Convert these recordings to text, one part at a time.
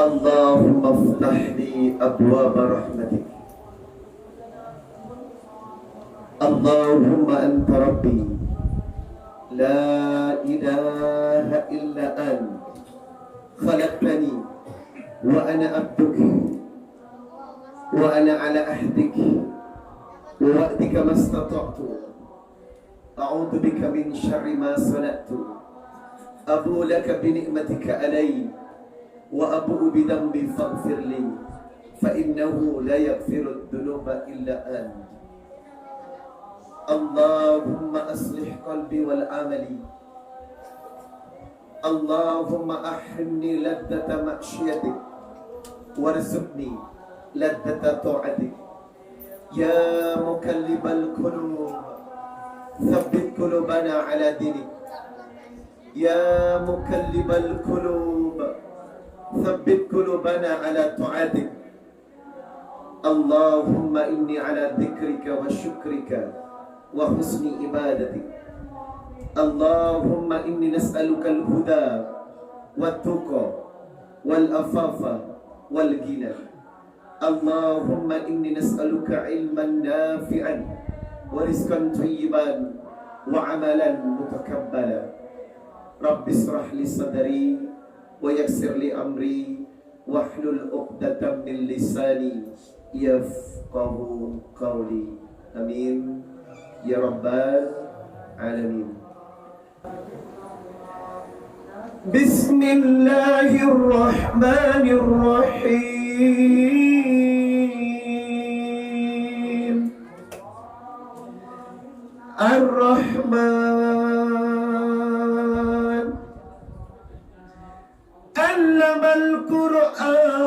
اللهم افتح لي أبواب رحمتك. اللهم أنت ربي لا إله إلا أنت خلقتني وأنا عبدك وأنا على عهدك ووعدك ما استطعت. أعوذ بك من شر ما صنعت. أبو لك بنعمتك علي وأبوء بذنبي فاغفر لي فإنه لا يغفر الذنوب إلا أنت. اللهم أصلح قلبي والعمل. اللهم أحرمني لذة معصيتك وارزقني لذة طاعتك. يا مقلب القلوب ثبت قلوبنا على دينك. يا مقلب القلوب ثبت قلوبنا على طاعتك. اللهم إني على ذكرك وشكرك وحسن عبادتك. اللهم إني نسألك الهدى والتقى والعفاف والغنى. اللهم إني نسألك علما نافعا ورزقا طيبا وعملا متقبلا. رب اشرح لي صدري ويسر لي أمري واحلل عقدة من لساني يفقه قولي. آمين يا رب العالمين. بسم الله الرحمن الرحيم. الرحمن علم القرآن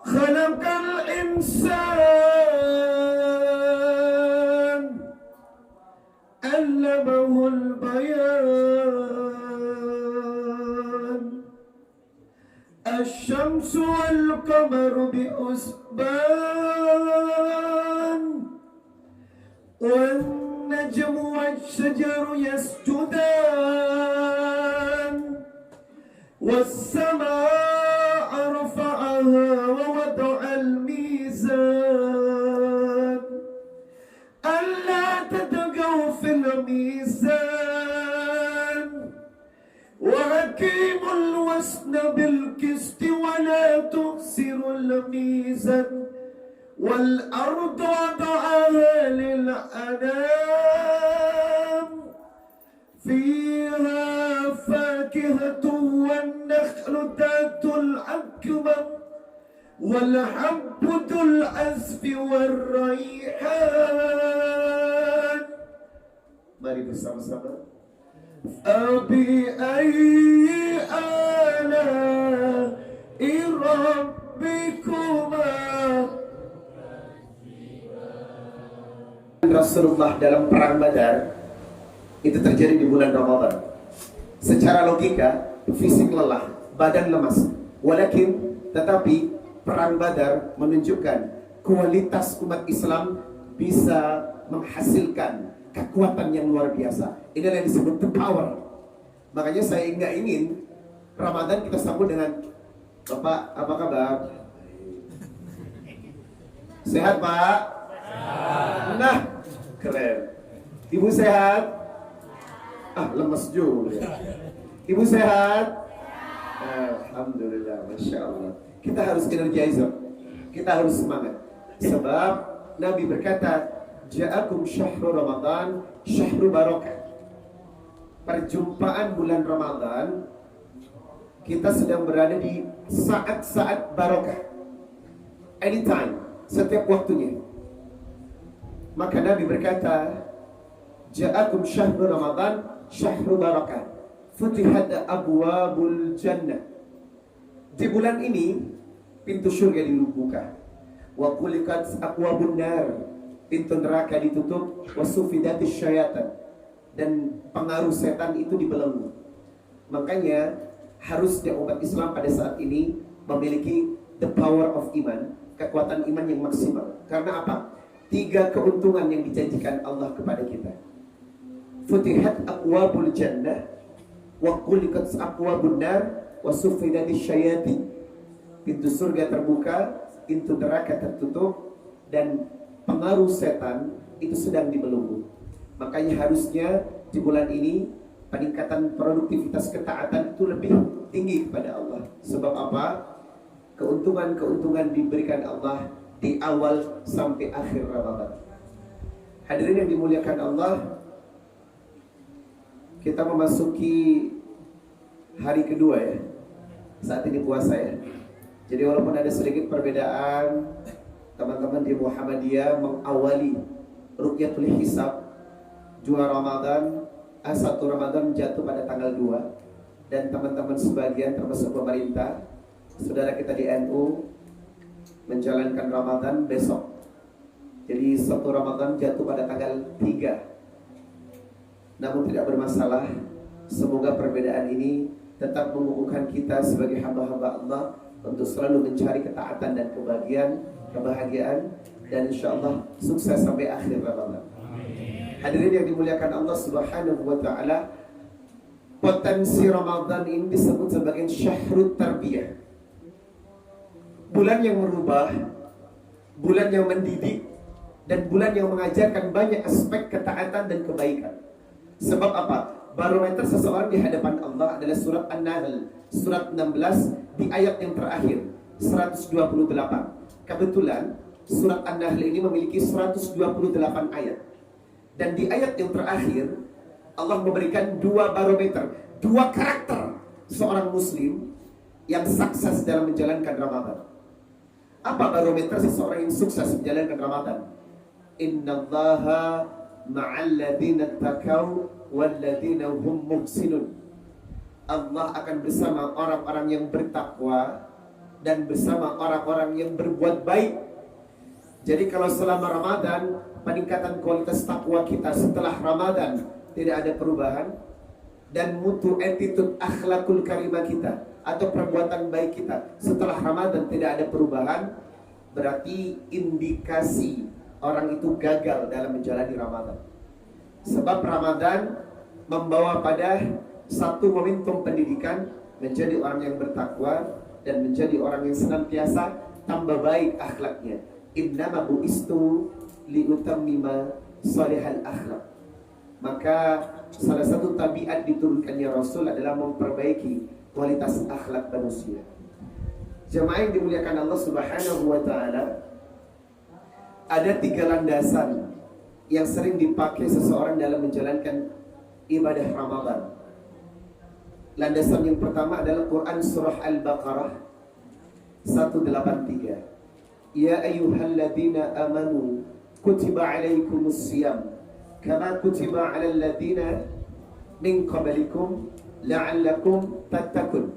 خلق الإنسان علمه البيان. الشمس والقمر بحسبان والنجم والشجر يسجدان. والسماء رفعها ووضع الميزان ألا تطغوا في الميزان وأقيموا الوزن بالقسط ولا تخسروا الميزان. والأرض وضعها للأنام فيها فاكهة والنخل ذات الأكمام والحب ذو العصف والريحان. Mari bersama-sama. فبأي آلاء ربكما. Rasulullah dalam perang Badar itu terjadi di bulan Ramadan. Secara logika, fisik lelah, badan lemas. Tetapi perang Badar menunjukkan kualitas umat Islam bisa menghasilkan kekuatan yang luar biasa. Inilah yang disebut the power. Makanya saya nggak ingin Ramadan kita sambut dengan Bapak, apa kabar? Sehat Pak? Nah, keren. Ibu sehat? Lemes juga. Ibu sehat? Alhamdulillah, Masya Allah. Kita harus energizer. Kita harus semangat. Sebab Nabi berkata, Ja'akum syahru Ramadan, syahru barakah. Perjumpaan bulan Ramadan, kita sedang berada di saat-saat barakah. Anytime, setiap waktunya. Maka Nabi berkata, Ja'akum syahru Ramadan, syahru barakah. Futihat abwabul jannah. Di bulan ini, pintu surga dibuka. Wa kulikat abwabun nar. Pintu neraka ditutup. Wa sufidatis syaitan. Dan pengaruh setan itu dibelenggu. Makanya, harusnya umat Islam pada saat ini memiliki the power of iman. Kekuatan iman yang maksimal. Karena apa? 3 keuntungan yang dijanjikan Allah kepada kita. futihat aqwabul jannah wa qulikat aqwabun nar wa suffidatis syayatin. Pintu surga terbuka, pintu neraka tertutup, dan pengaruh setan itu sedang dibelenggu. Makanya harusnya di bulan ini peningkatan produktivitas ketaatan itu lebih tinggi kepada Allah. Sebab apa? Keuntungan-keuntungan diberikan Allah di awal sampai akhir Ramadan. Hadirin yang dimuliakan Allah, kita memasuki hari kedua ya, saat ini puasa ya. Jadi walaupun ada sedikit perbedaan, teman-teman di Muhammadiyah mengawali Ruqyatul Hisab 2 Ramadan, 1 Ramadan jatuh pada tanggal 2. Dan teman-teman sebagian termasuk pemerintah, saudara kita di NU menjalankan Ramadan besok. Jadi 1 Ramadan jatuh pada tanggal 3. Namun tidak bermasalah. Semoga perbedaan ini tetap mengukuhkan kita sebagai hamba-hamba Allah untuk selalu mencari ketaatan dan kebahagiaan, dan insyaAllah sukses sampai akhir Ramadan. Hadirin yang dimuliakan Allah Subhanahu wa ta'ala, potensi Ramadan ini disebut sebagai syahrut tarbiyah, bulan yang merubah, bulan yang mendidik, dan bulan yang mengajarkan banyak aspek ketaatan dan kebaikan. Sebab apa? Barometer seseorang di hadapan Allah adalah surat An-Nahl, surat 16 di ayat yang terakhir, 128. Kebetulan surat An-Nahl ini memiliki 128 ayat. Dan di ayat yang terakhir Allah memberikan 2 barometer, 2 karakter seorang muslim yang sukses dalam menjalankan Ramadan. Apa barometer seseorang yang sukses menjalankan Ramadan? Innallaha ma'al ladzina taqaw wal ladzina hum muhsinun. Allah akan bersama orang-orang yang bertakwa dan bersama orang-orang yang berbuat baik. Jadi kalau selama Ramadan peningkatan kualitas takwa kita, setelah Ramadan tidak ada perubahan, dan mutu attitude akhlakul karimah kita atau perbuatan baik kita setelah Ramadan tidak ada perubahan, berarti indikasi orang itu gagal dalam menjalani Ramadan. Sebab Ramadan membawa pada satu momentum pendidikan, menjadi orang yang bertakwa dan menjadi orang yang senantiasa tambah baik akhlaknya. Innama bu'istu liutammima salihal akhlak. Maka salah satu tabiat diturunkannya Rasul adalah memperbaiki kualitas akhlak manusia. Jemaah yang dimuliakan Allah Subhanahu wa ta'ala, ada 3 landasan yang sering dipakai seseorang dalam menjalankan ibadah Ramadan. Landasan yang pertama adalah Quran surah Al-Baqarah 183. Ya ayyuhalladzina amanu kutiba alaikumus siyam kama kutiba alal ladzina min qablikum la'allakum tattaqun.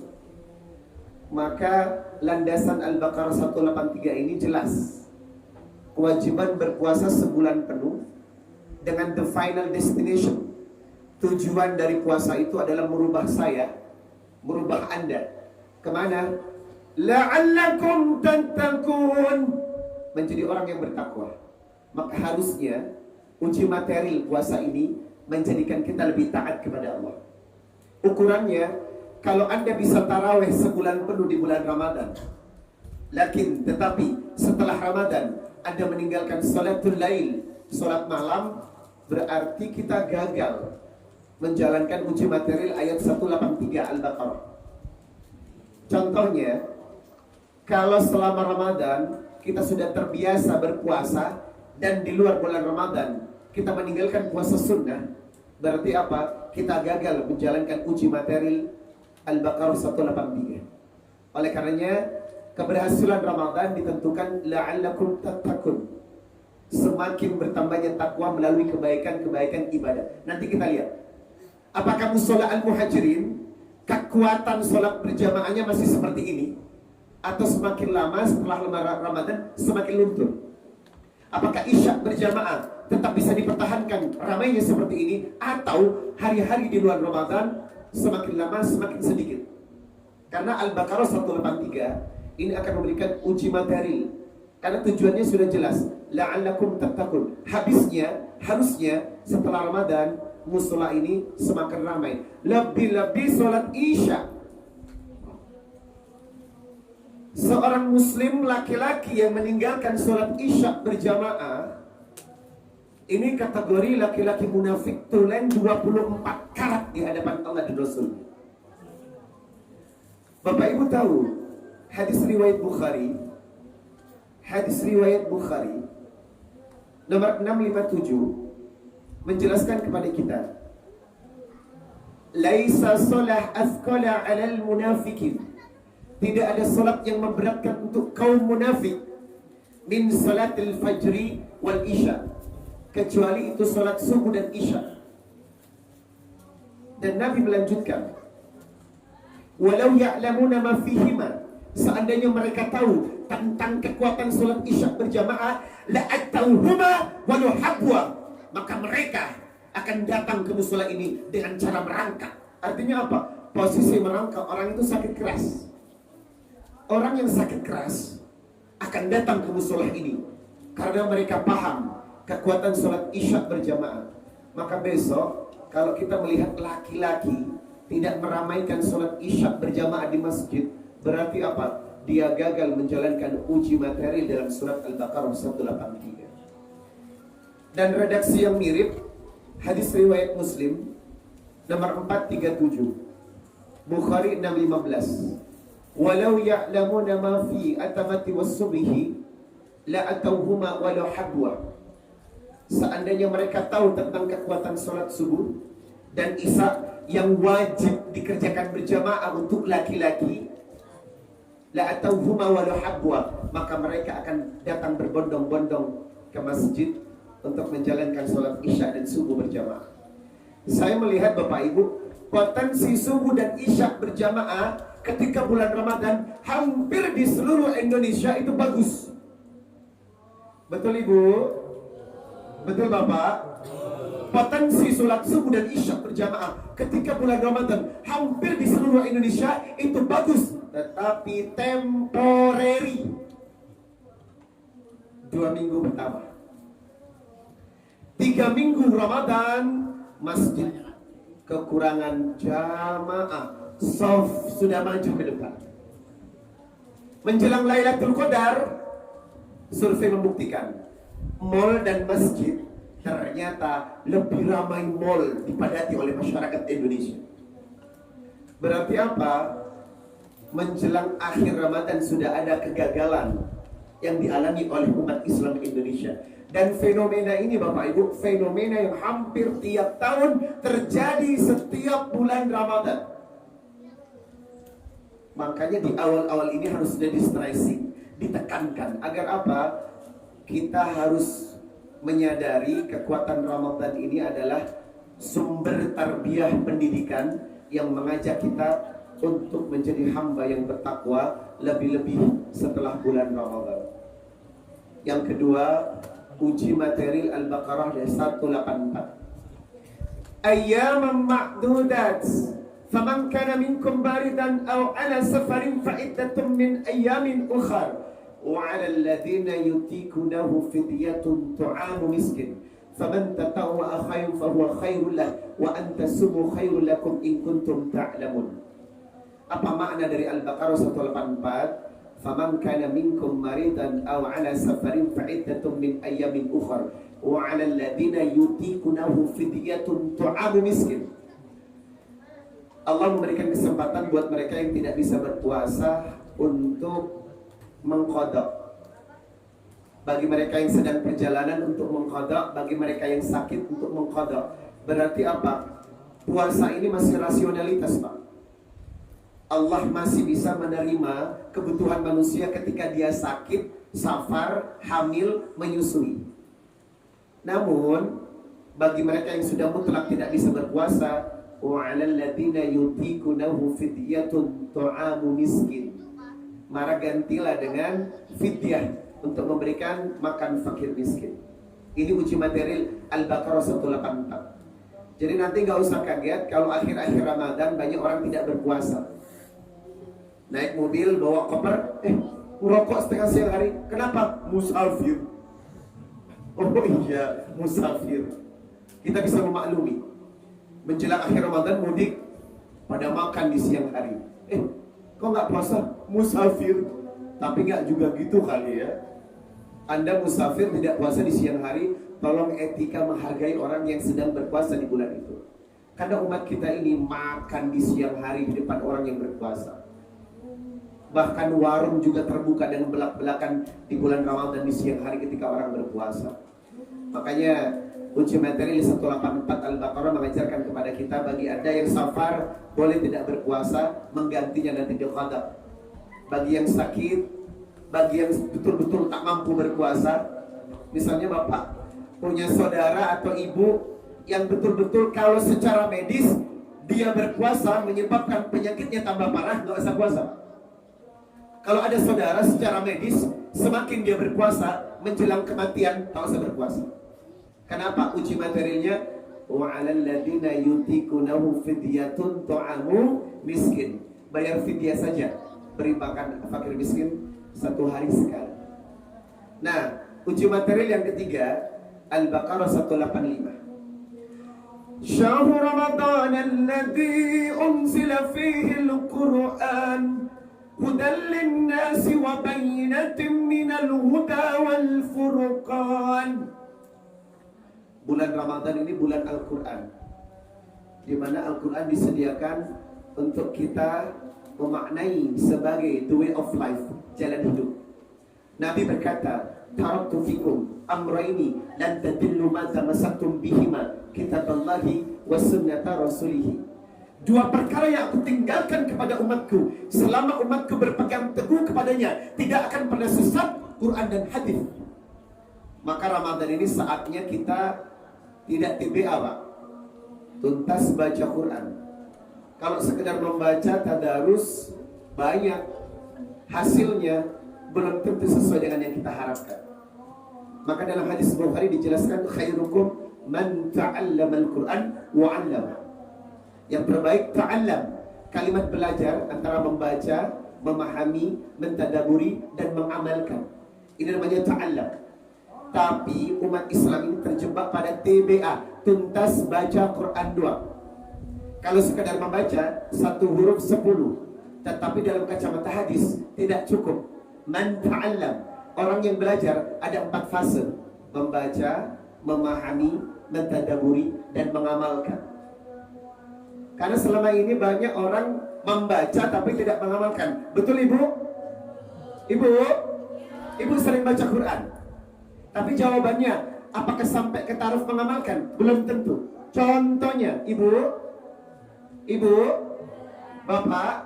Maka landasan Al-Baqarah 183 ini jelas. Kewajiban berpuasa sebulan penuh dengan the final destination. Tujuan dari puasa itu adalah merubah saya, merubah Anda. Kemana? La'allakum tattaqun, menjadi orang yang bertakwa. Maka harusnya uji materi puasa ini menjadikan kita lebih taat kepada Allah. Ukurannya, kalau Anda bisa tarawih sebulan penuh di bulan Ramadan, tetapi setelah Ramadan Anda meninggalkan salatul lail, salat malam, berarti kita gagal menjalankan uji material ayat 183 Al-Baqarah. Contohnya, kalau selama Ramadan kita sudah terbiasa berpuasa dan di luar bulan Ramadan kita meninggalkan puasa sunnah, berarti apa? Kita gagal menjalankan uji material Al-Baqarah 183. Oleh karenanya keberhasilan Ramadan ditentukan la'allakum tattaqun. Semakin bertambahnya takwa melalui kebaikan-kebaikan ibadah. Nanti kita lihat apakah musola al-muhajirin kekuatan sholat berjamaahnya masih seperti ini, atau semakin lama setelah Ramadan semakin luntur? Apakah isya berjamaah tetap bisa dipertahankan ramainya seperti ini, atau hari-hari di luar Ramadan semakin lama semakin sedikit? Karena Al-Baqarah 183 ini akan memberikan uji materi, karena tujuannya sudah jelas. la'allakum tattaqun. Harusnya setelah Ramadan musola ini semakin ramai. Lebih-lebih sholat Isya. Seorang muslim laki-laki yang meninggalkan sholat Isya berjamaah, ini kategori laki-laki munafik tulen 24 karat di hadapan Allah dan Rasul. Bapak Ibu tahu hadis riwayat Bukhari nomor 657 menjelaskan kepada kita, laisa shalah athqala 'alal munafikin. Tidak ada salat yang memberatkan untuk kaum munafik min salatil fajri wal isya, kecuali itu salat subuh dan isya. Dan Nabi melanjutkan, walau ya'lamuna ma fihima, seandainya mereka tahu tentang kekuatan salat isya berjamaah, la'atauhuma walau habwa, maka mereka akan datang ke musola ini dengan cara merangkak. Artinya apa? Posisi merangkak, orang itu sakit keras. Orang yang sakit keras akan datang ke musola ini karena mereka paham kekuatan sholat isya berjamaah. Maka besok kalau kita melihat laki-laki tidak meramaikan sholat isya berjamaah di masjid, berarti apa? Dia gagal menjalankan uji materi dalam surat Al-Baqarah 183. Dan redaksi yang mirip hadis riwayat Muslim nomor 437, Bukhari 615. Walau ya'lamuna ma fi atamati was-subhi la atauhuma walau habwa. Seandainya mereka tahu tentang kekuatan salat subuh dan isya yang wajib dikerjakan berjamaah untuk laki-laki, la atauhuma walau habwa, maka mereka akan datang berbondong-bondong ke masjid untuk menjalankan salat isya dan subuh berjamaah. Saya melihat Bapak Ibu, potensi subuh dan isya berjamaah ketika bulan Ramadan hampir di seluruh Indonesia itu bagus. Betul Ibu? Betul Bapak? Potensi sholat subuh dan isya berjamaah ketika bulan Ramadan hampir di seluruh Indonesia itu bagus, tetapi temporary. 2 minggu pertama, 3 minggu Ramadan masjid kekurangan jamaah, soft sudah maju ke depan. Menjelang Lailatul Qadar, survei membuktikan mal dan masjid ternyata lebih ramai mal dipadati oleh masyarakat Indonesia. Berarti apa? Menjelang akhir Ramadan sudah ada kegagalan yang dialami oleh umat Islam Indonesia. Dan fenomena ini Bapak Ibu, fenomena yang hampir tiap tahun terjadi setiap bulan Ramadan. Makanya di awal-awal ini harus sudah di-stressing, ditekankan. Agar apa? Kita harus menyadari kekuatan Ramadan ini adalah sumber tarbiyah pendidikan yang mengajak kita untuk menjadi hamba yang bertakwa, lebih-lebih setelah bulan Ramadan. Yang kedua, uji materi Al-Baqarah 184. Ayyaman ma'dudat, faman kana minkum baridan aw ala safarin fa iddatun min ayyamin ukhar wa 'alal ladzina yutiqunahu fidyatun tu'amu miskin faman tatawwa khairan fa huwa khairul lahu wa an tasumu khairul lakum in kuntum ta'lamun. Apa makna dari Al-Baqarah 184? Faman kana minkum maridan aw 'ala safarin fa iddatun min ayyamin ukhar wa 'alal ladzina yutiqunahu fidyatun tu'amu miskin. Allah memberikan kesempatan buat mereka yang tidak bisa berpuasa untuk mengqadha. Bagi mereka yang sedang perjalanan untuk mengqadha, bagi mereka yang sakit untuk mengqadha. Berarti apa? Puasa ini masih rasionalitas, Pak. Allah masih bisa menerima kebutuhan manusia ketika dia sakit, safar, hamil, menyusui. Namun bagi mereka yang sudah mutlak tidak bisa berpuasa, wa 'alal ladzina yutiqunahu fidyatun tu'amu miskin. Maka gantilah dengan fidyah untuk memberikan makan fakir miskin. Ini uji materi Al-Baqarah 184. Jadi nanti nggak usah kaget kalau akhir-akhir Ramadan banyak orang tidak berpuasa. Naik mobil bawa koper, ngerokok setengah siang hari. Kenapa? Musafir. Oh iya, musafir. Kita bisa memaklumi. Menjelang akhir Ramadan mudik, pada makan di siang hari. Kok nggak puasa? Musafir. Tapi nggak juga gitu kali ya. Anda musafir tidak puasa di siang hari, tolong etika menghargai orang yang sedang berpuasa di bulan itu. Karena umat kita ini makan di siang hari di depan orang yang berpuasa. Bahkan warung juga terbuka dan belak-belakan di bulan Ramadan di siang hari ketika orang berpuasa. Makanya uji materi 184 Al-Baqarah mengajarkan kepada kita, bagi Anda yang safar boleh tidak berpuasa, menggantinya nanti di qada. Bagi yang sakit, bagi yang betul-betul tak mampu berpuasa, misalnya bapak punya saudara atau ibu yang betul-betul kalau secara medis dia berpuasa menyebabkan penyakitnya tambah parah, nggak usah puasa. Kalau ada saudara secara medis semakin dia berpuasa menjelang kematian, tak usah berpuasa. Kenapa? Uji materinya wa 'alal ladzina yutiqunahu fidyatun ta'amu miskin. Bayar fidyah saja, beri makan fakir miskin 1 hari sekali. Nah, uji materi yang ketiga Al-Baqarah 185. Syahr Ramadan alladzi unzila fihi al-Qur'an hudan lin-nasi wa bayyinatin minal huda wal furqan. Bulan Ramadan ini bulan Al-Quran, di mana Al-Quran disediakan untuk kita memaknai sebagai the way of life, jalan hidup. Nabi berkata, taraktu fikum amraini lan tadillu ma tamassaktum bihima, kitaballahi wa sunnata rasulih. 2 perkara yang aku tinggalkan kepada umatku, selama umatku berpegang teguh kepadanya, tidak akan pernah sesat, Quran dan hadis. Maka Ramadan ini saatnya kita tidak TBA Pak, tuntas baca Quran. Kalau sekedar membaca tadarus banyak, hasilnya belum tentu sesuai dengan yang kita harapkan. Maka dalam hadis Bukhari dijelaskan, khairukum man ta'allama al-Quran wa 'allama. Yang terbaik ta'allam, kalimat belajar antara membaca, memahami, mentadaburi dan mengamalkan. Ini namanya ta'allam. Tapi umat Islam ini terjebak pada TBA, tuntas baca Quran doang. Kalau sekadar membaca 1 huruf 10, tetapi dalam kacamata hadis tidak cukup. Man ta'allam, orang yang belajar ada 4 fase: membaca, memahami, mentadaburi dan mengamalkan. Karena selama ini banyak orang membaca tapi tidak mengamalkan. Betul Ibu? Ibu sering baca Quran, tapi jawabannya apakah sampai ke taraf mengamalkan? Belum tentu. Contohnya, Ibu, Bapak,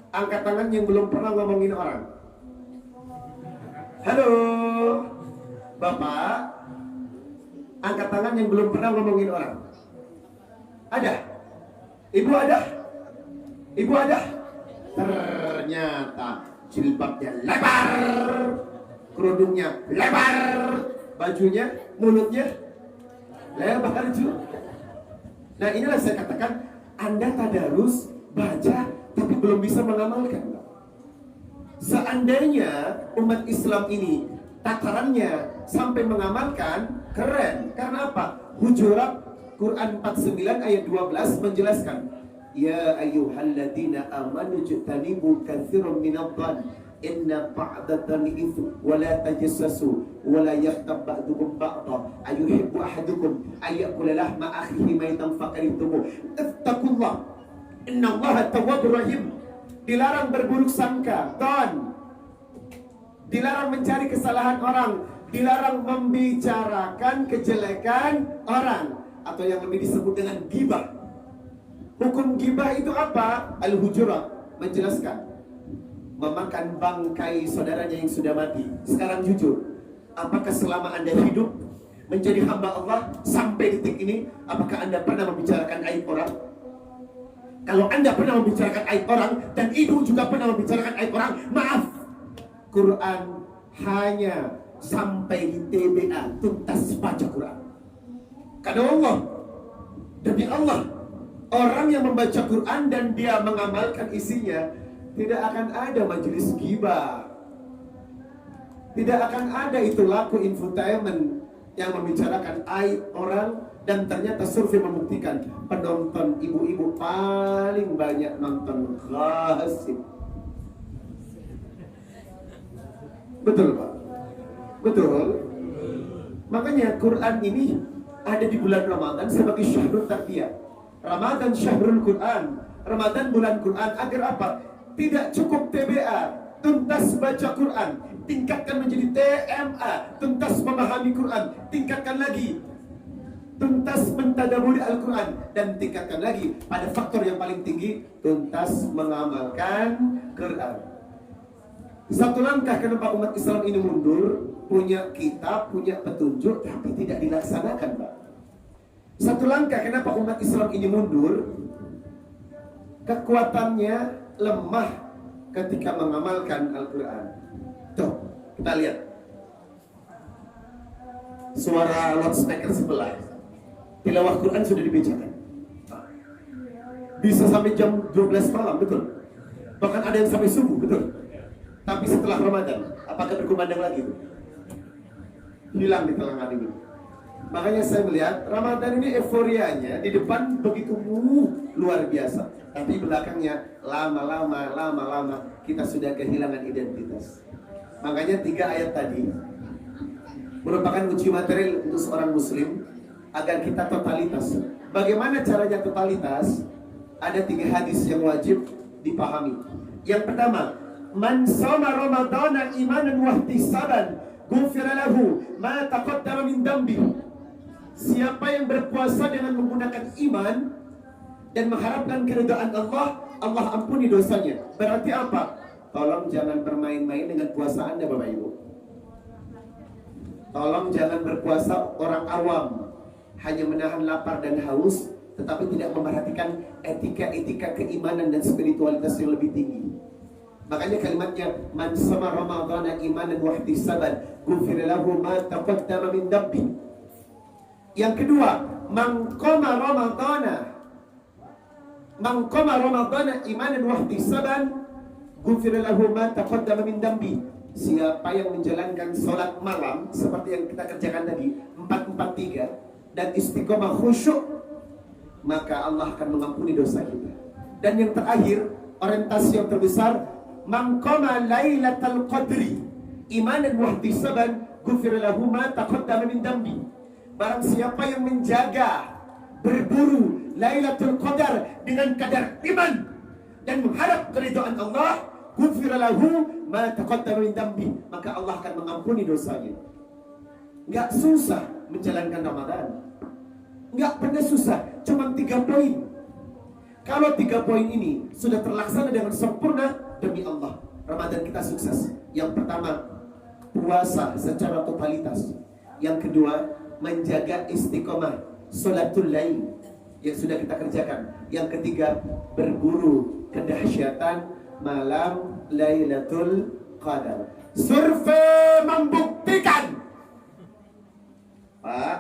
angkat tangan yang belum pernah ngomongin orang. Halo, Bapak, angkat tangan yang belum pernah ngomongin orang. Ada? Ibu ada? Ternyata jilbabnya lebar, kerudungnya lebar, bajunya, mulutnya lebar juga. Nah inilah saya katakan, Anda tadarus, baca, tapi belum bisa mengamalkan. Seandainya umat Islam ini tatarannya sampai mengamalkan, keren. Karena apa? Hujurat Quran 49 ayat 12 menjelaskan, ya ayyuhalladzina amanu jtanibu katsiran minadh-dhann inna ba'datan itsm wa la tajassasu wa la yaghtab ba'dukum ba'dha ayuhibbu ahadukum ayyakula lahma akhihi maytan faqaritumu ittaqullah innallaha tawwabur rahim. Dilarang berburuk sangka, dilarang mencari kesalahan orang, dilarang membicarakan kejelekan orang, atau yang lebih disebut dengan ghibah. Hukum ghibah itu apa? Al-Hujurat menjelaskan, memakan bangkai saudaranya yang sudah mati. Sekarang jujur, apakah selama Anda hidup menjadi hamba Allah sampai detik ini, apakah Anda pernah membicarakan aib orang? Kalau Anda pernah membicarakan aib orang, dan Ibu juga pernah membicarakan aib orang, maaf, Quran hanya sampai di TBA, tuntas baca Quran. Karena Allah, demi Allah, orang yang membaca Quran dan dia mengamalkan isinya, tidak akan ada majelis ghibah. Tidak akan ada itu laku infotainment yang membicarakan aib orang, dan ternyata survei membuktikan penonton ibu-ibu paling banyak nonton gosip. Betul Pak? Betul. Makanya Quran ini ada di bulan Ramadan sebagai syahrul tarbiyah. Ramadan syahrul Quran. Ramadan bulan Quran. Agar apa? Tidak cukup TBA, tuntas baca Quran, tingkatkan menjadi TMA, tuntas memahami Quran, tingkatkan lagi tuntas mentadaburi Al-Quran, dan tingkatkan lagi pada faktor yang paling tinggi, tuntas mengamalkan Quran. Satu langkah kenapa umat Islam ini mundur, punya kitab, punya petunjuk, tapi tidak dilaksanakan Pak. Satu langkah kenapa umat Islam ini mundur, kekuatannya lemah ketika mengamalkan Al-Quran. Tuh, kita lihat suara loudspeaker sebelah, tilawah Quran sudah dibacakan. Bisa sampai jam 12 malam, betul. Bahkan ada yang sampai subuh, betul. Tapi setelah Ramadan, apakah berkumandang lagi? Hilang di telangan ini. Makanya saya melihat Ramadan ini euforianya di depan begitu luar biasa, tapi belakangnya lama-lama kita sudah kehilangan identitas. Makanya 3 ayat tadi merupakan uji material untuk seorang muslim agar kita totalitas. Bagaimana caranya totalitas? Ada 3 hadis yang wajib dipahami. Yang pertama, man shoma ramadhana imanan wa ihtisaban ghufira lahu ma taqaddama min dambi. Siapa yang berpuasa dengan menggunakan iman dan mengharapkan keridhaan Allah, Allah ampuni dosanya. Berarti apa? Tolong jangan bermain-main dengan puasa Anda Bapak Ibu. Tolong jangan berpuasa orang awam, hanya menahan lapar dan haus, tetapi tidak memperhatikan etika-etika keimanan dan spiritualitas yang lebih tinggi. Makanya kalimatnya man shoma ramadhana imanan wa ihtisaban ghufira lahu ma taqaddama min dambi. Yang kedua, man qama ramadhana imanan wa ihtisaban ghufira lahu ma taqaddama min dambi. Siapa yang menjalankan sholat malam seperti yang kita kerjakan tadi 4-4-3 dan istiqomah khusyuk, maka Allah akan mengampuni dosa kita. Dan yang terakhir, orientasi yang terbesar, man qama lailatal qadri imanan wa ihtisaban ghufira lahu ma taqaddama min dambi. Barang siapa yang menjaga, berburu Lailatul Qadar dengan kadar iman dan mengharap keridhaan Allah, ghufira lahu ma taqaddama min dambi, maka Allah akan mengampuni dosanya. Enggak susah menjalankan Ramadan. Enggak pernah susah, cuma 3 poin. Kalau 3 poin ini sudah terlaksana dengan sempurna, demi Allah, Ramadan kita sukses. Yang pertama, puasa secara totalitas. Yang kedua, menjaga istiqomah sholatul lail yang sudah kita kerjakan. Yang ketiga, berburu kedahsyatan malam Lailatul Qadar. Survei membuktikan, Pak,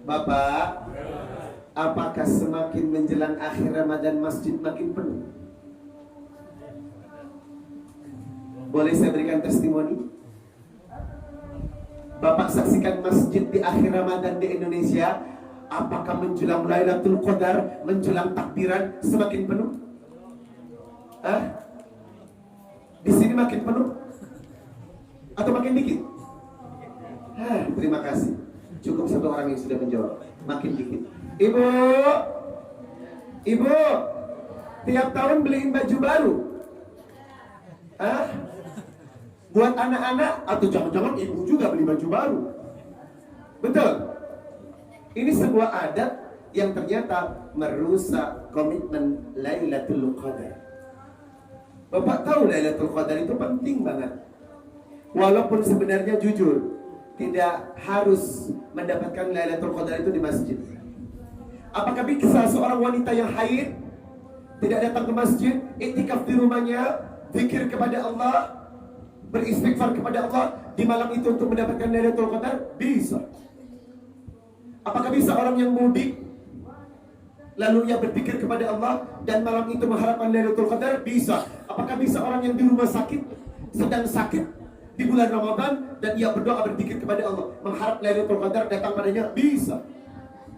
Bapak, apakah semakin menjelang akhir Ramadan masjid makin penuh? Boleh saya berikan testimoni? Bapak saksikan masjid di akhir Ramadan di Indonesia, apakah menjelang Lailatul Qadar, menjelang takbiran semakin penuh? Di sini makin penuh? Atau makin dikit? Terima kasih. Cukup 1 orang yang sudah menjawab. Makin dikit. Ibu, tiap tahun beliin baju baru? Buat anak-anak, atau jangan-jangan ibu juga beli baju baru? Betul. Ini sebuah adat yang ternyata merusak komitmen Lailatul Qadar. Bapak tahu Lailatul Qadar itu penting banget. Walaupun sebenarnya jujur, tidak harus mendapatkan Lailatul Qadar itu di masjid. Apakah bisa seorang wanita yang haid tidak datang ke masjid, iktikaf di rumahnya, zikir kepada Allah, beristighfar kepada Allah di malam itu untuk mendapatkan Lailatul Qadar? Bisa. Apakah bisa orang yang mudik lalu ia berpikir kepada Allah dan malam itu mengharapkan Lailatul Qadar? Bisa. Apakah bisa orang yang di rumah sakit sedang sakit di bulan Ramadan dan ia berdoa berzikir kepada Allah, mengharap Lailatul Qadar datang padanya, bisa.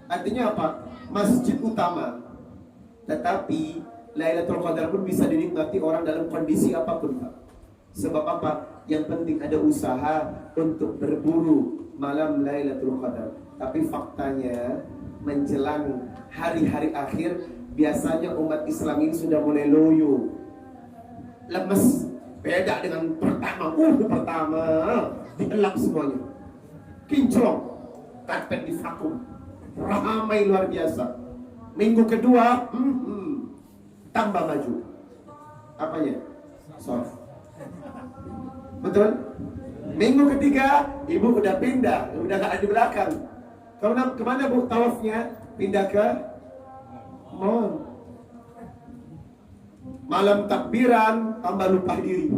Artinya apa? Masjid utama. Tetapi Lailatul Qadar pun bisa dinikmati orang dalam kondisi apapun, Pak. Sebab apa? Yang penting ada usaha untuk berburu malam Lailatul Qadar. Tapi faktanya menjelang hari-hari akhir biasanya umat Islam ini sudah mulai loyo, lemes. Beda dengan pertama dielap semuanya, kinclong, karpet di vakum, ramai luar biasa. Minggu kedua tambah maju. Apanya? Soft. Betul? Minggu ketiga ibu udah pindah, udah gak ada di belakang. Kemana bu tawafnya? Pindah ke mall. Malam takbiran tambah lupa diri.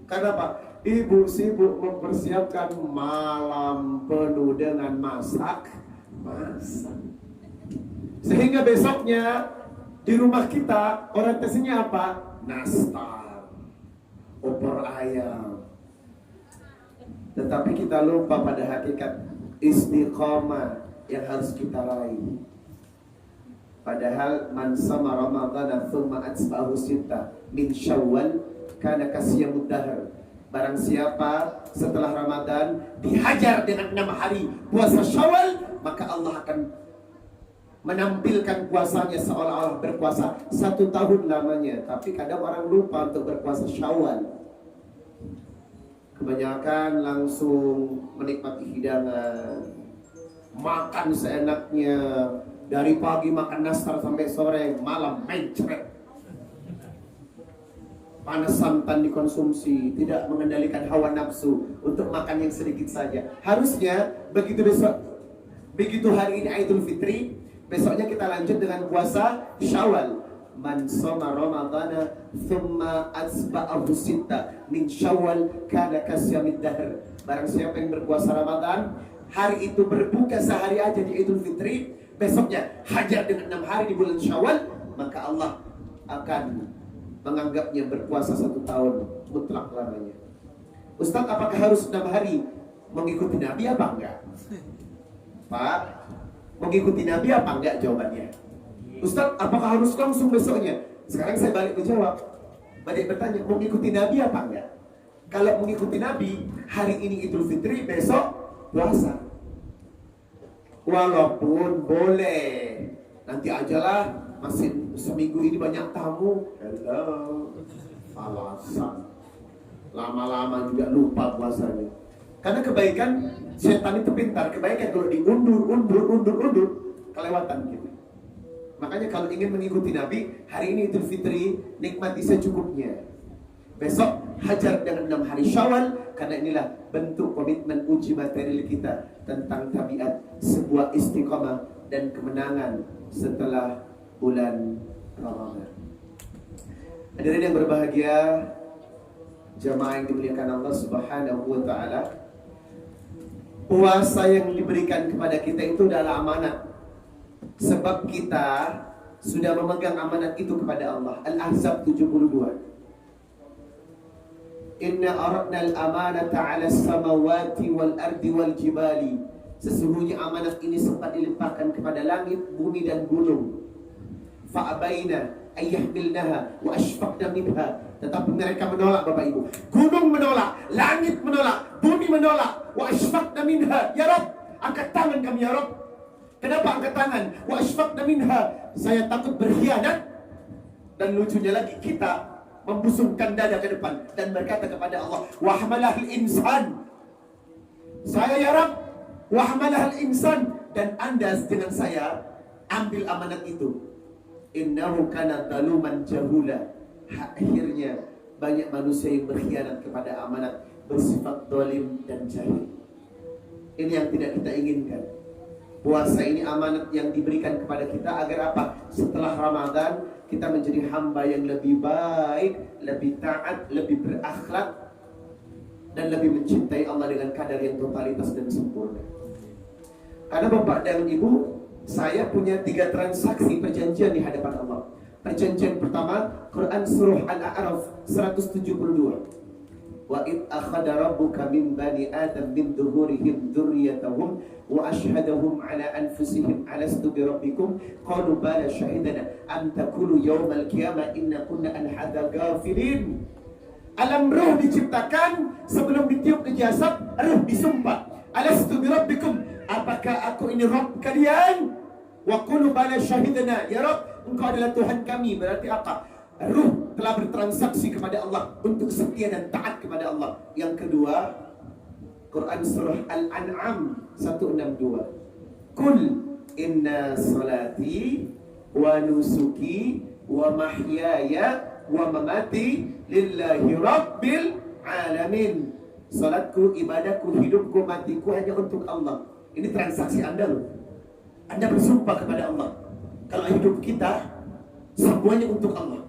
Karena apa? Ibu sibuk mempersiapkan malam penuh dengan masak. Sehingga besoknya di rumah kita orientasinya apa? Nastar, opor ayam. Tetapi kita lupa pada hakikat istiqomah yang harus kita raih. Padahal man sama Ramadhan thumma atsba'ahu sittah min Syawal kana kasiyamud dahr. Barang siapa setelah Ramadan dihajar dengan 6 hari puasa Syawal, maka Allah akan menampilkan puasanya seolah-olah berpuasa 1 tahun lamanya. Tapi kadang orang lupa untuk berpuasa Syawal. Kebanyakan langsung menikmati hidangan, makan seenaknya. Dari pagi makan nastar sampai sore, malam main cerek. Panas santan dikonsumsi, tidak mengendalikan hawa nafsu untuk makan yang sedikit saja. Harusnya begitu hari ini Idul Fitri, besoknya kita lanjut dengan puasa Syawal. Man shoma Ramadhana thumma atsba'ahu sittah min Syawal kana kasyamid dahr. Barang siapa yang berpuasa Ramadan, hari itu berbuka sehari aja di Idul Fitri, besoknya hajar dengan 6 hari di bulan Syawal, maka Allah akan menganggapnya berpuasa 1 tahun mutlak lamanya. Ustaz, apakah harus 6 hari mengikuti Nabi apa enggak? Pak, mengikuti Nabi apa enggak jawabannya? Ustaz, apakah harus langsung besoknya? Sekarang saya balik menjawab. Balik bertanya, mengikuti Nabi apa enggak? Kalau mengikuti Nabi, hari ini Idul Fitri, besok puasa. Walaupun boleh, nanti ajalah, masih seminggu ini banyak tamu. Hello, alasan lama-lama juga lupa puasanya. Karena kebaikan, setan itu pintar. Kebaikan kalau diundur, kelewatan gitu. Makanya kalau ingin mengikuti Nabi, hari ini Idul Fitri, nikmati secukupnya. Besok hajar dengan 6 hari Syawal, karena inilah bentuk komitmen uji material kita tentang tabiat sebuah istiqamah dan kemenangan setelah bulan Ramadan. Hadirin yang berbahagia, jamaah yang dimuliakan Allah Subhanahu wa taala, puasa yang diberikan kepada kita itu adalah amanat. Sebab kita sudah memegang amanat itu kepada Allah. Al-Ahzab 72. Inna aradna al-amanata 'ala as-samawati wal ardi wal jibali. Sesungguhnya amanat ini sempat dilimpahkan kepada langit, bumi dan gunung. Fa'abaina ayyahmilnaha wa ashfaqna minha. Tetapi mereka menolak, Bapak Ibu. Gunung menolak, langit menolak, bumi menolak. Wa ashfaqna minha. Ya Rabb, angkat tangan kami ya Rabb. Kenapa angkat tangan? Wa ashfaqna minha. Saya takut berkhianat. Dan lucunya lagi, kita membusungkan dada ke depan dan berkata kepada Allah, wa hamalahal insan. Saya ya Rabb, wa hamalahal insan, dan Anda dengan saya ambil amanat itu. Innahu kana zaluman jahula. Akhirnya banyak manusia yang berkhianat kepada amanat, bersifat zalim dan jahil. Ini yang tidak kita inginkan. Puasa ini amanat yang diberikan kepada kita agar apa? Setelah Ramadan kita menjadi hamba yang lebih baik, lebih taat, lebih berakhlak, dan lebih mencintai Allah dengan kadar yang totalitas dan sempurna. Karena Bapak dan Ibu, saya punya 3 transaksi perjanjian di hadapan Allah. Perjanjian pertama, Quran Surah Al-A'raf 172. Wa id akhadha rabbuka min bani adam min dhuhurihim dzurriyyatahum wa ashhadahum ala anfusihim alastu bi rabbikum qalu bala shahidana an taqulu yawmal qiyamah inna kunna an hadza ghafilin. Alam ruh diciptakan sebelum ditiup ke jasad, ruh disumpah. Alastu bi rabbikum, apakah aku ini Rabb kalian? Wa qulu bala shahidana, ya Rabb, engkau adalah Tuhan kami. Berarti apa? Ruh telah bertransaksi kepada Allah untuk setia dan taat kepada Allah. Yang kedua, Quran surah Al-An'am 162. Kul inna salati wa nusuki wa mahyaya wa mamati lillahi rabbil alamin. Salatku, ibadahku, hidupku, matiku hanya untuk Allah. Ini transaksi Anda loh. Anda bersumpah kepada Allah. Kalau hidup kita semuanya untuk Allah.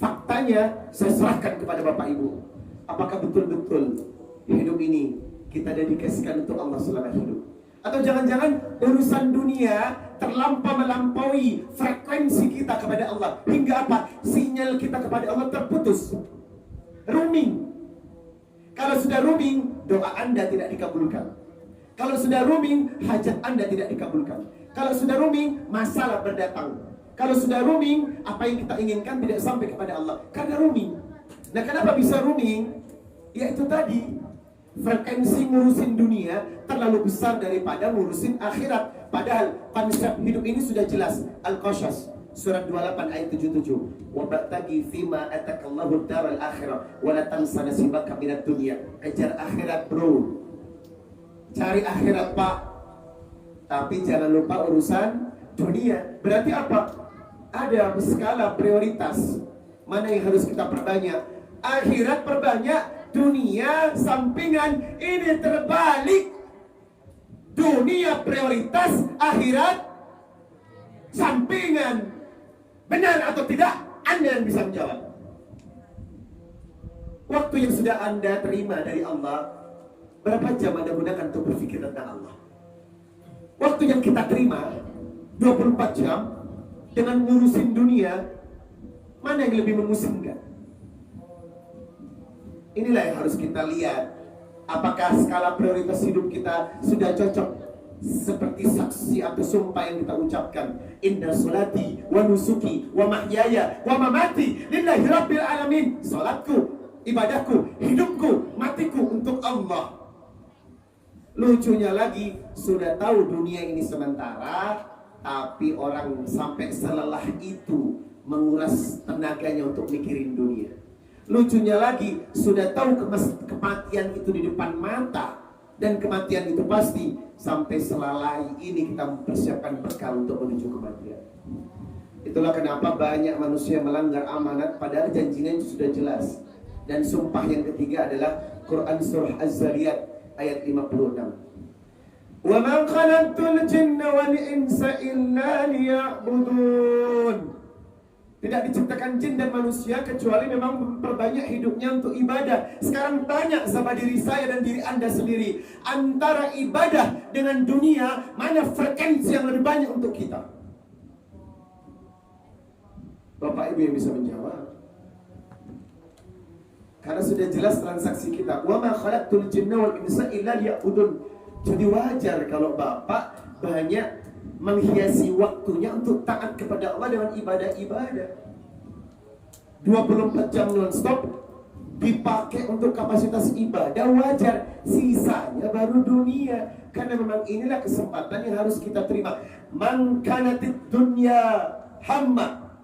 Faktanya, saya serahkan kepada Bapak Ibu. Apakah betul-betul hidup ini kita dedikasikan untuk Allah selama hidup? Atau jangan-jangan urusan dunia melampaui frekuensi kita kepada Allah. Hingga apa? Sinyal kita kepada Allah terputus. Roaming. Kalau sudah roaming, doa Anda tidak dikabulkan. Kalau sudah roaming, hajat Anda tidak dikabulkan. Kalau sudah roaming, masalah berdatang. Kalau sudah roaming, apa yang kita inginkan tidak sampai kepada Allah. Karena roaming. Nah, kenapa bisa roaming? Ya itu tadi, frekuensi ngurusin dunia terlalu besar daripada ngurusin akhirat. Padahal konsep hidup ini sudah jelas. Al-Qasas surat 28 ayat 77. Wa ba'tagi fima atakallahu daral akhirah wa la tansa nasibaka minad dunya. Kejar akhirat, bro. Cari akhirat, Pak. Tapi jangan lupa urusan dunia. Berarti apa? Ada skala prioritas. Mana yang harus kita perbanyak? Akhirat perbanyak, dunia sampingan. Ini terbalik. Dunia prioritas, akhirat sampingan. Benar atau tidak? Anda yang bisa menjawab. Waktu yang sudah Anda terima dari Allah, berapa jam Anda gunakan untuk berpikir tentang Allah? Waktu yang kita terima 24 jam dengan ngurusin dunia, mana yang lebih memusingkan? Inilah yang harus kita lihat. Apakah skala prioritas hidup kita sudah cocok seperti saksi atau sumpah yang kita ucapkan? Inna salati wa nusuki wa mahyaya wa mamati lillahi rabbil alamin. Salatku, ibadahku, hidupku, matiku untuk Allah. Lucunya lagi, sudah tahu dunia ini sementara, tapi orang sampai selelah itu menguras tenaganya untuk mikirin dunia. Lucunya lagi, sudah tahu kematian itu di depan mata, dan kematian itu pasti, sampai selalai ini kita mempersiapkan bekal untuk menuju kematian. Itulah kenapa banyak manusia melanggar amanat, padahal janjinya itu sudah jelas. Dan sumpah yang ketiga adalah Quran surah Az-Zariyat ayat 56. Wa ma khalaqtul jinna wal insa illa liya'budun. Tidak diciptakan jin dan manusia kecuali memang memperbanyak hidupnya untuk ibadah. Sekarang tanya sama diri saya dan diri Anda sendiri, antara ibadah dengan dunia, mana frekuensi yang lebih banyak untuk kita? Bapak Ibu yang bisa menjawab. Karena sudah jelas transaksi kita. Wa ma khalaqtul jinna wal insa illa liya'budun. Jadi wajar kalau Bapak banyak menghiasi waktunya untuk taat kepada Allah dengan ibadah-ibadah. 24 jam non-stop dipakai untuk kapasitas ibadah, wajar. Sisanya baru dunia. Karena memang inilah kesempatan yang harus kita terima. Man kanatid dunya hamma.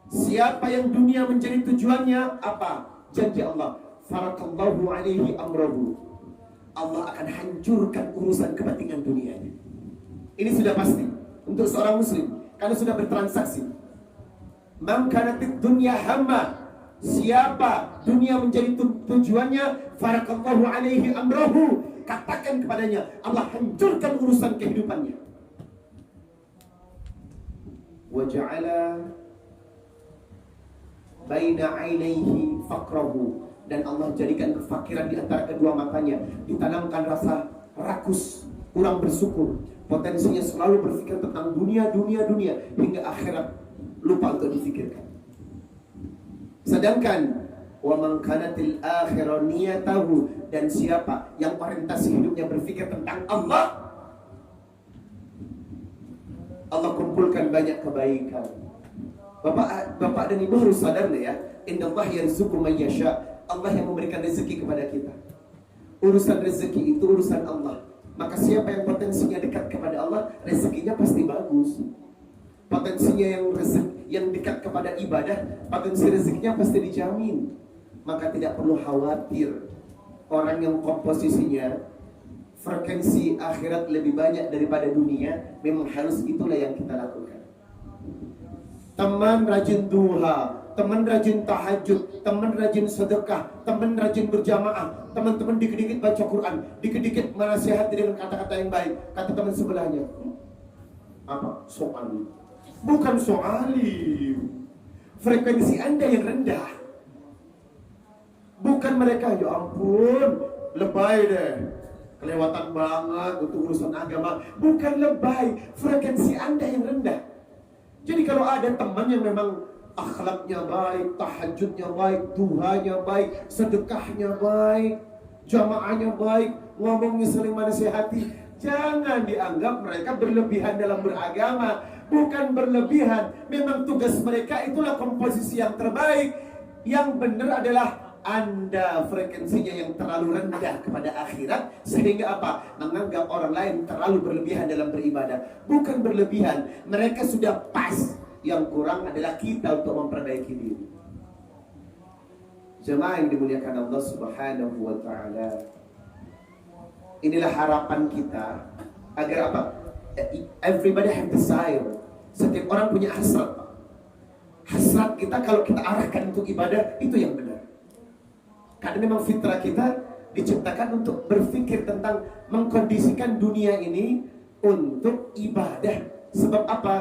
Siapa yang dunia menjadi tujuannya, apa? Janji Allah, farakallahu alaihi amrahu. Allah akan hancurkan urusan kepentingan dunianya. Ini sudah pasti untuk seorang muslim, karena sudah bertransaksi. Man kanatid dunya hamma. Siapa dunia menjadi tujuannya, farakallahu alaihi amrahu. Katakan kepadanya, Allah hancurkan urusan kehidupannya. Wa ja'ala baina ainaihi faqrahu, dan Allah jadikan kefakiran di antara kedua matanya, ditanamkan rasa rakus, kurang bersyukur, potensinya selalu berpikir tentang dunia hingga akhirat lupa untuk difikirkan. Sedangkan Wa man kanatil akhirah niyatahu, dan siapa yang orientasi hidupnya berpikir tentang Allah, Allah kumpulkan banyak kebaikan. Bapak dan Ibu harus sadar ya, innallah yarzuqu man yasha. Allah yang memberikan rezeki kepada kita. Urusan rezeki itu urusan Allah. Maka siapa yang potensinya dekat kepada Allah, rezekinya pasti bagus. Potensinya yang dekat kepada ibadah, potensi rezekinya pasti dijamin. Maka tidak perlu khawatir. Orang yang komposisinya frekuensi akhirat lebih banyak daripada dunia, memang harus itulah yang kita lakukan. Teman rajin duha, teman rajin tahajud, teman rajin sedekah, teman rajin berjamaah, teman-teman dikit-dikit baca Quran, dikit-dikit menasihati dengan kata-kata yang baik. Kata teman sebelahnya, apa? Soalim. Bukan soalim. Frekuensi Anda yang rendah. Bukan mereka, ya ampun, lebay deh, kelewatan banget untuk urusan agama. Bukan lebay, frekuensi Anda yang rendah. Jadi kalau ada teman yang memang akhlaknya baik, tahajudnya baik, duhanya baik, sedekahnya baik, jamaahnya baik, ngomongnya saling menasihati, jangan dianggap mereka berlebihan dalam beragama. Bukan berlebihan, memang tugas mereka itulah komposisi yang terbaik. Yang benar adalah Anda frekuensinya yang terlalu rendah kepada akhirat, sehingga apa? Menganggap orang lain terlalu berlebihan dalam beribadah. Bukan berlebihan, mereka sudah pas. Yang kurang adalah kita untuk memperbaiki diri. Jemaah yang dimuliakan Allah Subhanahu wa ta'ala, inilah harapan kita agar apa? Everybody have desire. Setiap orang punya hasrat. Hasrat kita kalau kita arahkan untuk ibadah, itu yang benar. Karena memang fitrah kita diciptakan untuk berpikir tentang mengkondisikan dunia ini untuk ibadah. Sebab apa?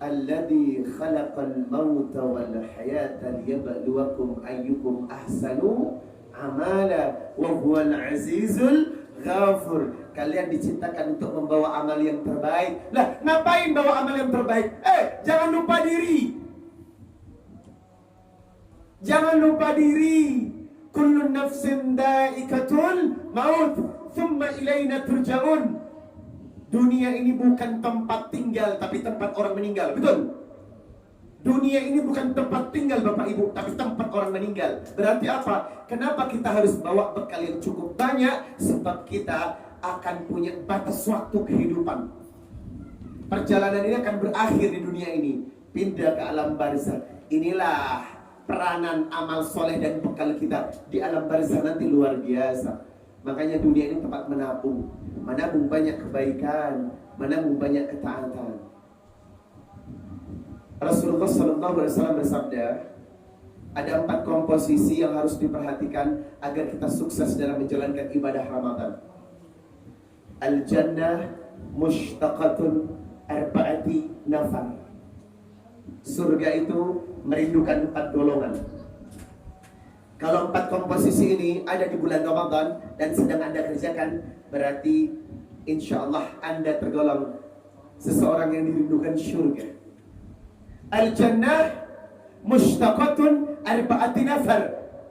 Alladzi khalaqal mauta wal hayata liyabluwakum ayyukum ahsanu amala wa huwal azizul ghafur. Kalian diciptakan untuk membawa amal yang terbaik. Lah, ngapain bawa amal yang terbaik? Jangan lupa diri. Jangan lupa diri. Kullu nafsin daikatul maut, thumma ilaina turja'un. Dunia ini bukan tempat tinggal, tapi tempat orang meninggal. Betul? Dunia ini bukan tempat tinggal Bapak Ibu, tapi tempat orang meninggal. Berarti apa? Kenapa kita harus bawa bekal yang cukup banyak? Sebab kita akan punya batas waktu kehidupan. Perjalanan ini akan berakhir di dunia ini, pindah ke alam barzakh. Inilah peranan amal soleh dan bekal kita di alam barzakh nanti luar biasa. Makanya dunia ini tempat menabung banyak kebaikan, menabung banyak ketaatan. Rasulullah SAW bersabda, ada 4 komposisi yang harus diperhatikan agar kita sukses dalam menjalankan ibadah Ramadan. Al-jannah mushtaqatun arba'ati nafar. Surga itu merindukan 4 golongan. Kalau 4 komposisi ini ada di bulan Ramadan dan sedang Anda kerjakan, berarti insya Allah Anda tergolong seseorang yang dirindukan surga. Al-jannah mushtaqatun arba'ati nafar.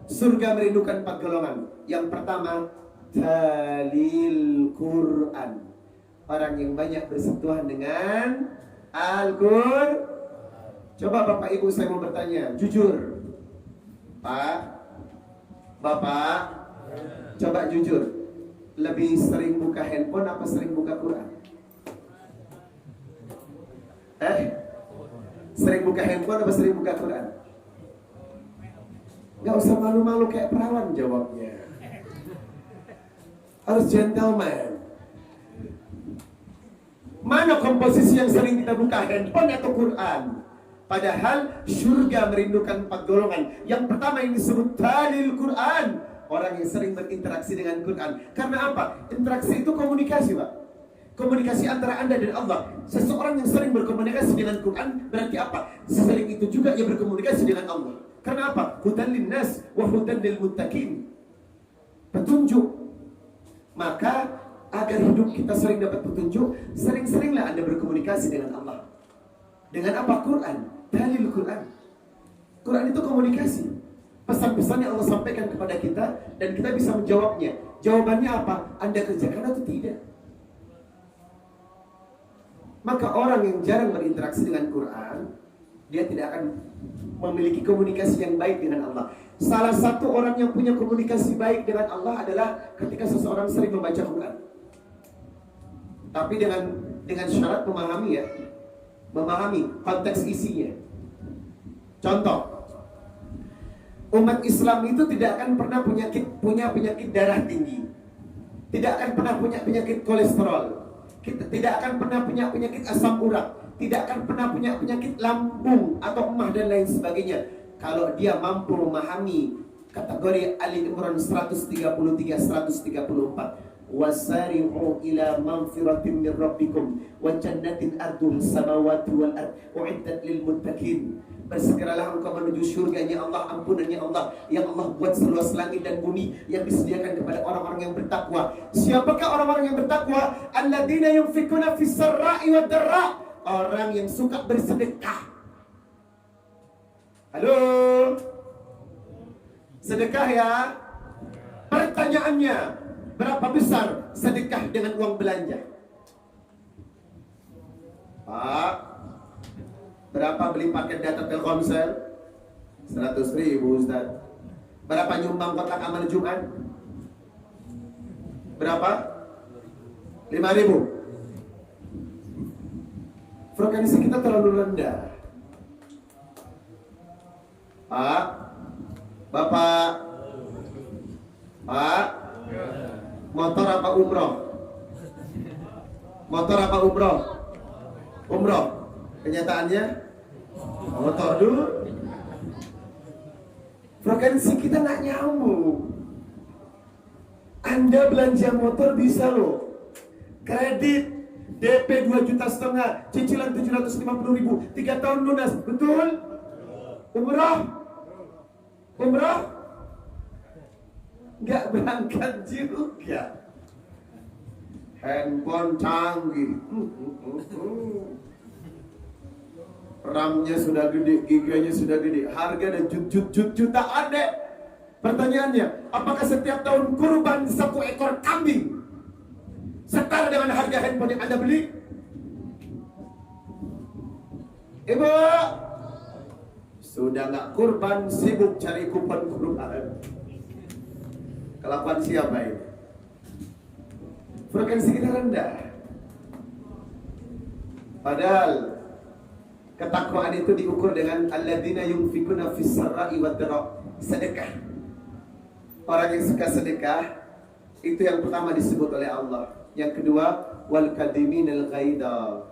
Surga merindukan 4 golongan. Yang pertama, talil Quran. Orang yang banyak bersentuhan dengan Al-Quran. Coba Bapak Ibu saya mau bertanya, jujur. Pak, Bapak, coba jujur. Lebih sering buka handphone apa sering buka Quran? Sering buka handphone apa sering buka Quran? Gak usah malu-malu kayak perawan jawabnya. Harus gentleman. Mana komposisi yang sering kita buka, handphone atau Quran? Padahal surga merindukan 4 golongan. Yang pertama yang disebut talil Quran, orang yang sering berinteraksi dengan Quran. Karena apa? Interaksi itu komunikasi, Pak. Komunikasi antara Anda dan Allah. Seseorang yang sering berkomunikasi dengan Quran berarti apa? Sesering itu juga ia berkomunikasi dengan Allah. Karena apa? Hudan linnas wa hudan lil muttaqin. Petunjuk. Maka agar hidup kita sering dapat petunjuk, sering-seringlah Anda berkomunikasi dengan Allah. Dengan apa? Quran. Dalil Quran. Quran itu komunikasi. pesan-pesan yang Allah sampaikan kepada kita dan kita bisa menjawabnya. Jawabannya apa? Anda kerjakan atau tidak? Maka orang yang jarang berinteraksi dengan Quran, dia tidak akan memiliki komunikasi yang baik dengan Allah. Salah satu orang yang punya komunikasi baik dengan Allah adalah ketika seseorang sering membaca Quran. Tapi dengan syarat memahami konteks isinya. Contoh, umat Islam itu tidak akan pernah punya penyakit darah tinggi, tidak akan pernah punya penyakit kolesterol, kita tidak akan pernah punya penyakit asam urat, tidak akan pernah punya penyakit lambung atau emah dan lain sebagainya. Kalau dia mampu memahami kategori Ali Imran 133-134, wasari'u ila magfiratin min rabbikum wa jannatin arduha samawati wal ard uiddat lil muttaqin. Bersegeralah engkau menuju syurganya Allah, ampunannya Allah yang Allah buat seluas langit dan bumi, yang disediakan kepada orang-orang yang bertakwa. Siapakah orang-orang yang bertakwa? Alladzina yunfikuna fis sarra'i wad dharra, orang yang suka bersedekah. Halo, sedekah ya. Pertanyaannya, berapa besar sedekah dengan uang belanja? Pak, berapa beli paket data Telkomsel? 100.000 Ustaz. Berapa nyumbang kotak amal Jumat? Berapa? 5.000. Frekuensi kita terlalu rendah. Pak, Bapak, Pak, motor apa umroh? Motor apa umroh? Umroh. Kenyataannya motor dulu. Frekuensi kita nggak nyambung. Anda belanja motor bisa loh, kredit DP 2,5 juta, cicilan 750.000, 3 tahun lunas, betul? Umrah nggak berangkat juga. Handphone canggih, RAM-nya sudah gede, giganya sudah gede, harga dan jutaan deh. Pertanyaannya, apakah setiap tahun kurban 1 ekor kambing setara dengan harga handphone yang Anda beli? Ibu sudah nggak kurban, sibuk cari kupon kurban. Kelakuan siapa ini? Frekuensi kita rendah. Padahal ketakwaan itu diukur dengan alladzina yunfikuna fis sarra'i wad dharra, sedekah. Orang yang suka sedekah itu yang pertama disebut oleh Allah. Yang kedua, wal kadiminal ghaidha,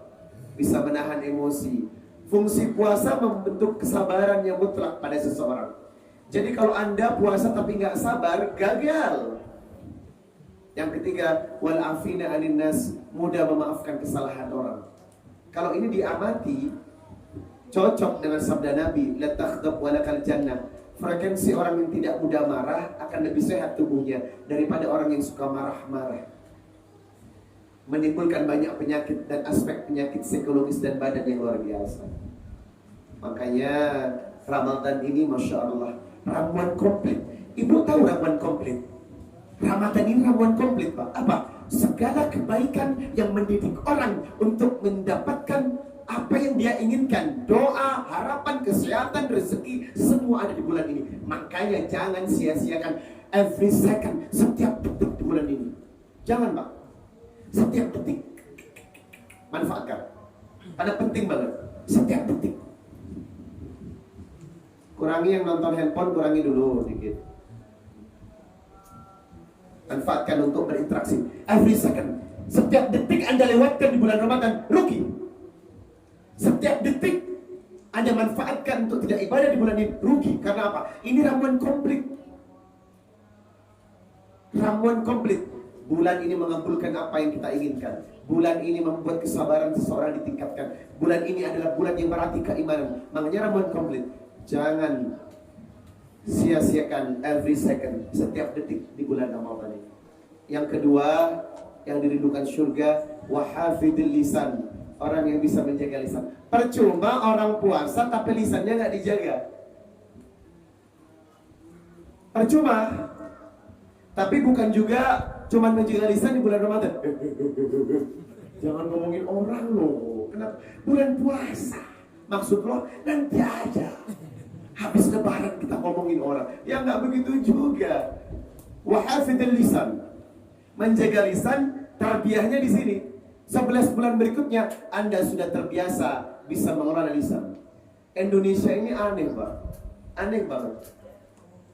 bisa menahan emosi. Fungsi puasa membentuk kesabaran yang mutlak pada seseorang. Jadi kalau Anda puasa tapi nggak sabar, gagal. Yang ketiga, wal afina 'anil nas, mudah memaafkan kesalahan orang. Kalau ini diamati, cocok dengan sabda Nabi, la takhdab walakal jannah. Frekuensi orang yang tidak mudah marah akan lebih sehat tubuhnya daripada orang yang suka marah-marah. Menimbulkan banyak penyakit dan aspek penyakit psikologis dan badan yang luar biasa. Makanya Ramadan ini Masya Allah, ramuan komplit. Ibu tahu ramuan komplit? Ramadan ini ramuan komplit, Pak. Apa? Segala kebaikan yang mendidik orang untuk mendapatkan apa yang dia inginkan. Doa, harapan, kesehatan, rezeki, semua ada di bulan ini. Makanya jangan sia-siakan every second, setiap detik di bulan ini. Jangan, Pak. Setiap detik manfaatkan. Karena penting banget. Setiap detik. Kurangi yang nonton handphone, kurangi dulu sedikit. Manfaatkan untuk berinteraksi. Every second. Setiap detik Anda lewatkan di bulan Ramadan, rugi. Setiap detik Anda manfaatkan untuk tidak ibadah di bulan ini, rugi. Karena apa? Ini ramuan komplit. Ramuan komplit. Bulan ini mengabulkan apa yang kita inginkan. Bulan ini membuat kesabaran seseorang ditingkatkan. Bulan ini adalah bulan yang berarti keimanan. Makanya ramuan komplit. Jangan sia-siakan every second, setiap detik di bulan Ramadan ini. Yang kedua, yang dirindukan surga, wahafidil lisan, orang yang bisa menjaga lisan. Percuma orang puasa tapi lisannya nggak dijaga. Percuma. Tapi bukan juga cuman menjaga lisan di bulan Ramadan. Jangan ngomongin orang loh. Kenapa? Bulan puasa. Maksud lo nanti aja. Habis lebaran kita ngomongin orang. Ya nggak begitu juga. Wahafidil lisan. Menjaga lisan, tarbiyahnya di sini. 11 bulan berikutnya Anda sudah terbiasa bisa mengelola lisan. Indonesia ini aneh, Pak. Aneh banget.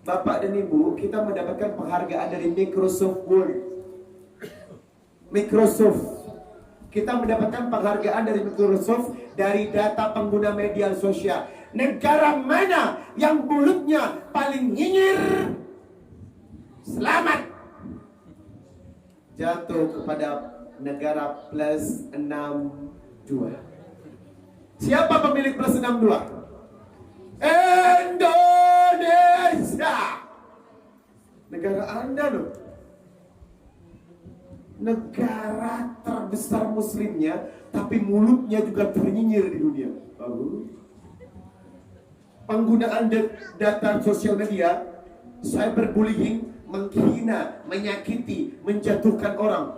Bapak dan Ibu, kita mendapatkan penghargaan dari Microsoft Word. Microsoft. Kita mendapatkan penghargaan dari Microsoft dari data pengguna media sosial. Negara mana yang mulutnya paling nyinyir? Selamat. Jatuh kepada negara plus 62. Siapa pemilik plus 62? Indonesia. Negara Anda loh. Negara terbesar muslimnya, tapi mulutnya juga ternyinyir di dunia. Penggunaan data sosial media, cyberbullying, menghina, menyakiti, menjatuhkan orang.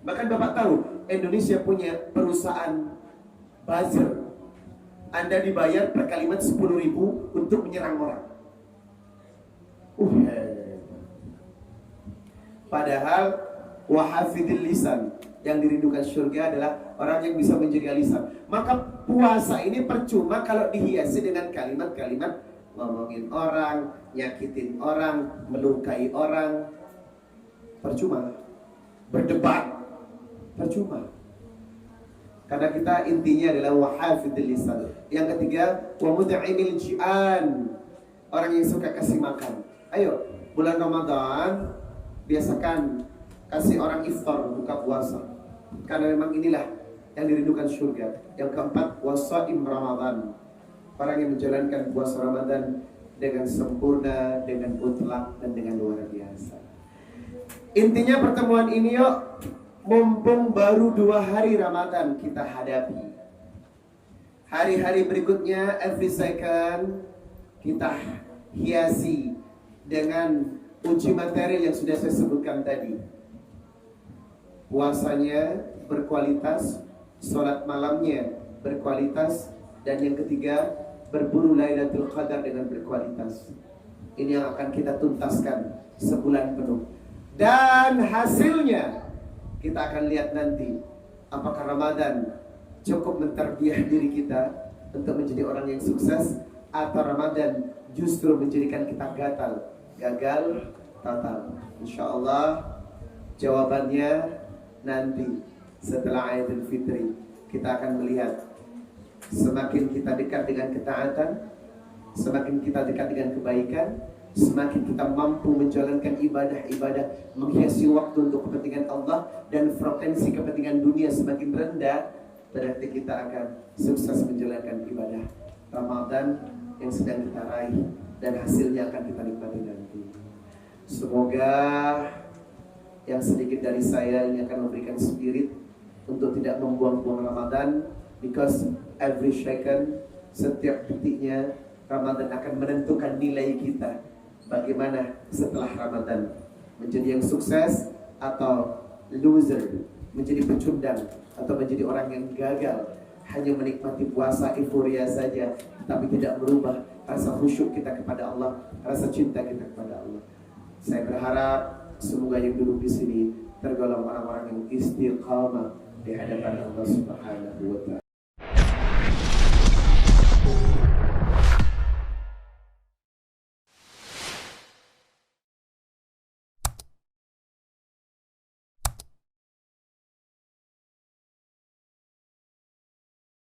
Bahkan Bapak tahu, Indonesia punya perusahaan buzzer. Anda dibayar per kalimat 10.000 untuk menyerang orang. Padahal wahafidil lisan, yang dirindukan surga adalah orang yang bisa menjaga lisan. Maka puasa ini percuma kalau dihiasi dengan kalimat-kalimat ngomongin orang, nyakitin orang, melukai orang. Percuma. Berdebat. Percuma. Karena kita intinya adalah wahafidil lisan. Yang ketiga, wa mud'imil ji'an. Orang yang suka kasih makan. Ayo, bulan Ramadan biasakan kasih orang iftar, buka puasa. Karena memang inilah yang dirindukan surga. Yang keempat, wasaim Ramadan. Orang yang menjalankan puasa Ramadan dengan sempurna, dengan mutlak, dan dengan luar biasa. Intinya pertemuan ini yuk, mumpung baru 2 hari Ramadan kita hadapi. Hari-hari berikutnya, every second, kita hiasi dengan uji materi yang sudah saya sebutkan tadi. Puasanya berkualitas, sholat malamnya berkualitas, dan yang ketiga, berburu Lailatul Qadar dengan berkualitas. Ini yang akan kita tuntaskan sebulan penuh. Dan hasilnya kita akan lihat nanti, apakah Ramadan cukup menterbiah diri kita untuk menjadi orang yang sukses, atau Ramadan justru menjadikan kita gagal total. Insya Allah jawabannya nanti setelah Idul Fitri. Kita akan melihat semakin kita dekat dengan ketaatan, semakin kita dekat dengan kebaikan, semakin kita mampu menjalankan ibadah-ibadah, menghiasi waktu untuk kepentingan Allah, dan frekuensi kepentingan dunia semakin rendah, berarti kita akan sukses menjalankan ibadah Ramadan yang sedang kita raih, dan hasilnya akan kita nikmati nanti. Semoga yang sedikit dari saya ini akan memberikan spirit untuk tidak membuang-buang Ramadan, because every second, setiap detiknya Ramadan akan menentukan nilai kita. Bagaimana setelah Ramadan, menjadi yang sukses atau loser, menjadi pecundang atau menjadi orang yang gagal, hanya menikmati puasa euforia saja, tapi tidak merubah rasa khusyuk kita kepada Allah, rasa cinta kita kepada Allah. Saya berharap semoga yang duduk di sini tergolong orang-orang yang istiqamah di hadapan Allah Subhanahu wa Ta'ala.